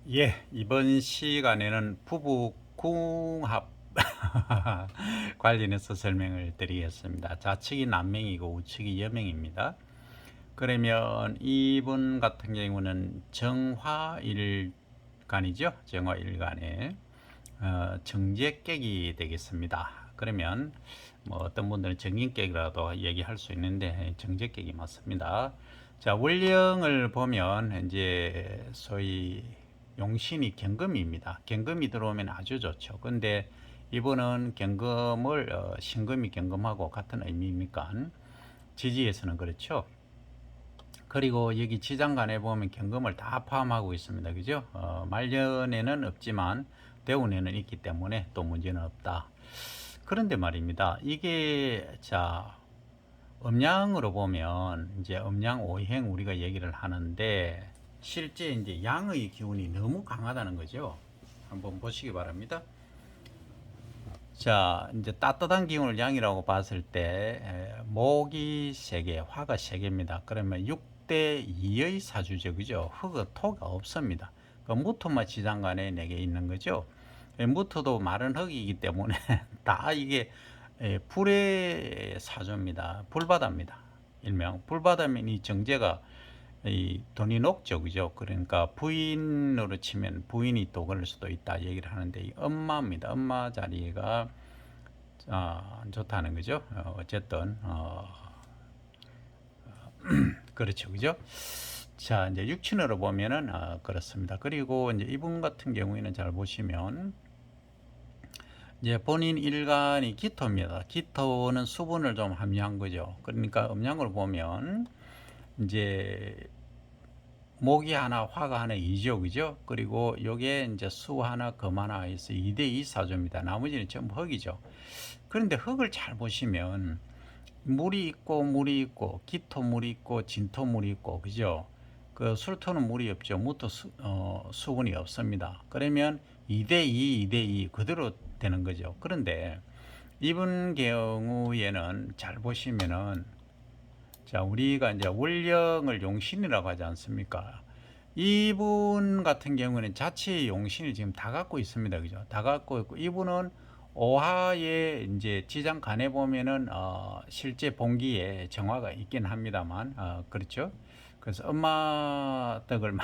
이번 시간에는 부부 궁합 관련해서 설명을 드리겠습니다. 좌측이 남명이고 우측이 여명입니다. 그러면 이분 같은 경우는 정화일간이죠. 정화일간에 정제객이 되겠습니다. 그러면 뭐 어떤 분들은 정인객이라도 얘기할 수 있는데 정제객이 맞습니다. 자, 월령을 보면 이제 소위 용신이 경금입니다. 경금이 들어오면 아주 좋죠. 근데 이분은 경금을 신금이 경금하고 같은 의미입니까? 지지에서는 그렇죠. 그리고 여기 지장간에 보면 경금을 다 포함하고 있습니다. 그죠? 말년에는 없지만 대운에는 있기 때문에 또 문제는 없다. 그런데 말입니다. 이게 자 음양으로 보면 이제 음양 오행 우리가 얘기를 하는데 실제 이제 양의 기운이 너무 강하다는 거죠. 한번 보시기 바랍니다. 자, 이제 따뜻한 기운을 양이라고 봤을 때 목이 3개, 화가 3개입니다. 그러면 6대 2의 사주죠. 그죠? 흙은 토가 없습니다. 그 무토만 지장간에 4개 있는 거죠. 무토도 마른 흙이기 때문에 다 이게 불의 사주입니다. 불바다입니다. 일명 불바다면 이 정제가 이 돈이 녹죠, 그죠? 그러니까 부인으로 치면 부인이 또 그럴 수도 있다 얘기를 하는데 이 엄마입니다. 엄마 자리가 안 좋다는 거죠. 어쨌든 그렇죠, 그죠? 자, 이제 육친으로 보면은 그렇습니다. 그리고 이제 이분 같은 경우에는 잘 보시면 이제 본인 일간이 기토입니다. 기토는 수분을 좀 함유한 거죠. 그러니까 음양을 보면 이제 목이 하나, 화가 하나, 이죠, 그죠? 그리고 요게 이제 수 하나, 금 하나 해서 2대2 사조입니다. 나머지는 전부 흙이죠. 그런데 흙을 잘 보시면 물이 있고, 기토물이 있고, 진토물이 있고, 그죠? 그 술토는 물이 없죠. 무토 수분이 없습니다. 그러면 2대2, 2대2 그대로 되는 거죠. 그런데 이분 경우에는 잘 보시면은 자, 우리가 이제 월령을 용신이라고 하지 않습니까? 이분 같은 경우는 자체의 용신을 지금 다 갖고 있습니다. 그죠? 다 갖고 있고, 이분은 오하에 이제 지장 간에 보면은, 실제 본기에 정화가 있긴 합니다만, 그렇죠? 그래서 엄마 덕을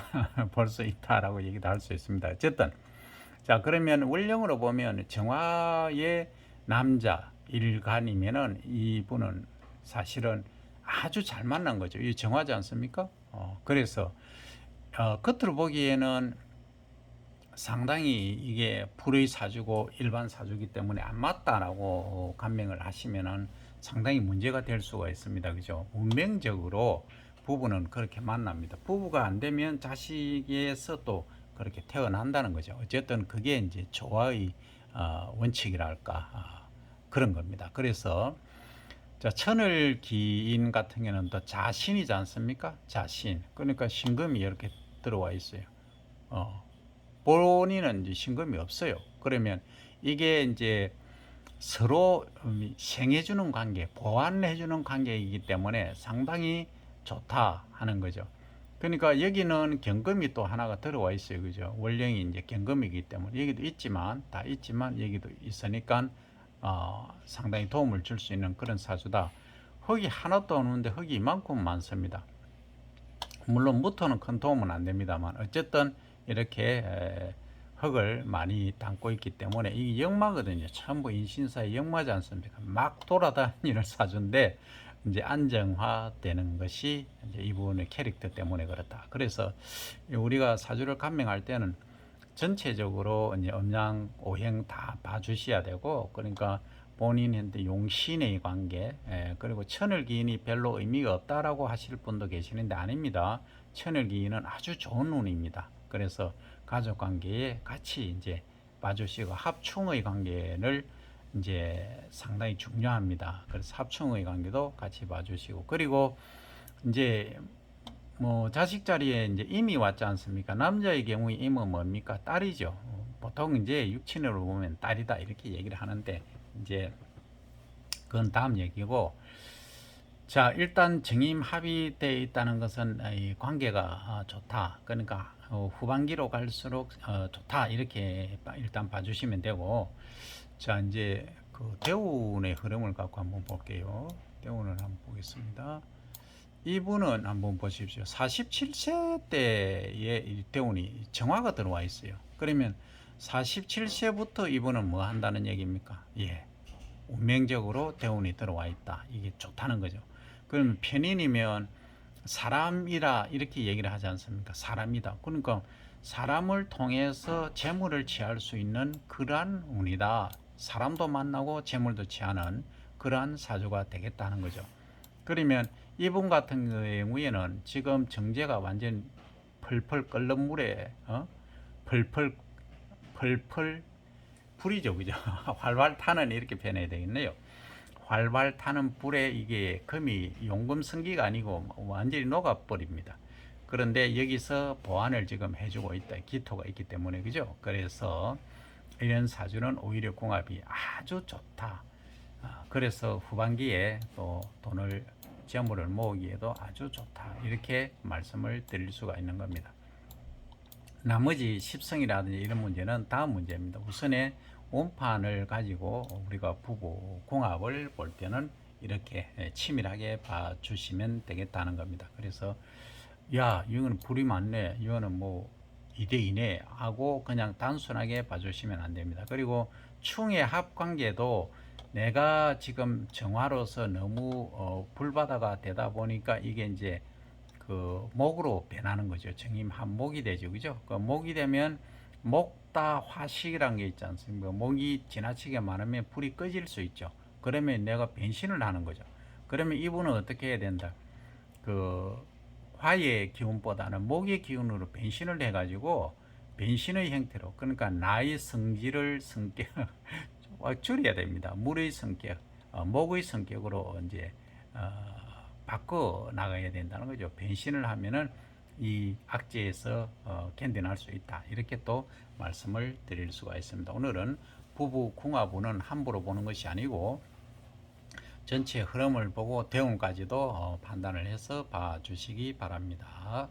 볼 수 있다라고 얘기도 할 수 있습니다. 어쨌든, 자, 그러면 월령으로 보면 정화의 남자 일간이면은 이분은 사실은 아주 잘 만난 거죠. 이 정화지 않습니까? 그래서 겉으로 보기에는 상당히 이게 불의 사주고 일반 사주기 때문에 안 맞다라고 감명을 하시면은 상당히 문제가 될 수가 있습니다. 그죠? 운명적으로 부부는 그렇게 만납니다. 부부가 안 되면 자식에서 또 그렇게 태어난다는 거죠. 어쨌든 그게 이제 조화의 원칙이랄까 그런 겁니다. 그래서 자, 천을 기인 같은 경우는 또 자신이지 않습니까? 자신. 그러니까 신금이 이렇게 들어와 있어요. 어, 본인은 이제 신금이 없어요. 그러면 이게 이제 서로 생해주는 관계, 보완해주는 관계이기 때문에 상당히 좋다 하는 거죠. 그러니까 여기는 경금이 또 하나가 들어와 있어요. 그죠? 월령이 이제 경금이기 때문에 여기도 있지만, 다 있지만 여기도 있으니까 상당히 도움을 줄 수 있는 그런 사주다. 흙이 하나도 없는데 흙이 이만큼 많습니다. 물론 무토는 큰 도움은 안 됩니다만 어쨌든 이렇게 흙을 많이 담고 있기 때문에 이게 역마거든요. 전부 인신사의 역마지 않습니까? 막 돌아다니는 사주인데 이제 안정화되는 것이 이제 이분의 캐릭터 때문에 그렇다. 그래서 우리가 사주를 감명할 때는 전체적으로 이제 음양 오행 다 봐주셔야 되고, 그러니까 본인한테 용신의 관계, 그리고 천을기인이 별로 의미가 없다라고 하실 분도 계시는데 아닙니다. 천을기인은 아주 좋은 운입니다. 그래서 가족 관계에 같이 이제 봐주시고 합충의 관계를 이제 상당히 중요합니다. 그래서 합충의 관계도 같이 봐주시고, 그리고 이제 뭐 자식 자리에 이제 임이 왔지 않습니까? 남자의 경우에 임은 뭡니까? 딸이죠. 보통 이제 육친으로 보면 딸이다 이렇게 얘기를 하는데 이제 그건 다음 얘기고, 자, 일단 정임 합의되어 있다는 것은 이 관계가 좋다. 그러니까 후반기로 갈수록 좋다 이렇게 일단 봐주시면 되고, 자 이제 그 대운의 흐름을 갖고 한번 볼게요. 대운을 한번 보겠습니다. 이분은 한번 보십시오. 47세 때에 이 대운이 정화가 들어와 있어요. 그러면 47세부터 이분은 뭐 한다는 얘기입니까? 예, 운명적으로 대운이 들어와 있다. 이게 좋다는 거죠. 그러면 편인이면 사람이라 이렇게 얘기를 하지 않습니까? 사람이다. 그러니까 사람을 통해서 재물을 취할 수 있는 그러한 운이다. 사람도 만나고 재물도 취하는 그러한 사주가 되겠다는 거죠. 그러면 이분 같은 경우에는 지금 정제가 완전 펄펄 끓는 물에 펄펄 펄펄 불이죠, 그죠? 활활 타는 이렇게 표현해야 되겠네요. 활발 타는 불에 이게 금이 용금성기가 아니고 완전히 녹아버립니다. 그런데 여기서 보완을 지금 해주고 있다. 기토가 있기 때문에 그죠? 그래서 이런 사주는 오히려 궁합이 아주 좋다. 그래서 후반기에 또 돈을 재물을 모으기에도 아주 좋다. 이렇게 말씀을 드릴 수가 있는 겁니다. 나머지 십성이라든지 이런 문제는 다음 문제입니다. 우선에 원판을 가지고 우리가 부부 궁합을 볼 때는 이렇게 치밀하게 봐주시면 되겠다는 겁니다. 그래서 야 이거는 불이 많네, 이거는 뭐 2대2네 하고 그냥 단순하게 봐주시면 안 됩니다. 그리고 충의 합관계도 내가 지금 정화로서 너무 불바다가 되다 보니까 이게 이제 그 목으로 변하는 거죠. 정임 한목이 되죠. 그죠? 그 목이 되면 목다 화식이라는 게 있지 않습니까? 목이 지나치게 많으면 불이 꺼질 수 있죠. 그러면 내가 변신을 하는 거죠. 그러면 이분은 어떻게 해야 된다? 그 화의 기운보다는 목의 기운으로 변신을 해가지고 변신의 형태로, 그러니까 나의 성질을 성격 줄여야 됩니다. 물의 성격, 목의 성격으로 이제 바꿔 나가야 된다는 거죠. 변신을 하면은 이 악재에서 견뎌낼 수 있다. 이렇게 또 말씀을 드릴 수가 있습니다. 오늘은 부부 궁합운은 함부로 보는 것이 아니고 전체 흐름을 보고 대운까지도 판단을 해서 봐주시기 바랍니다.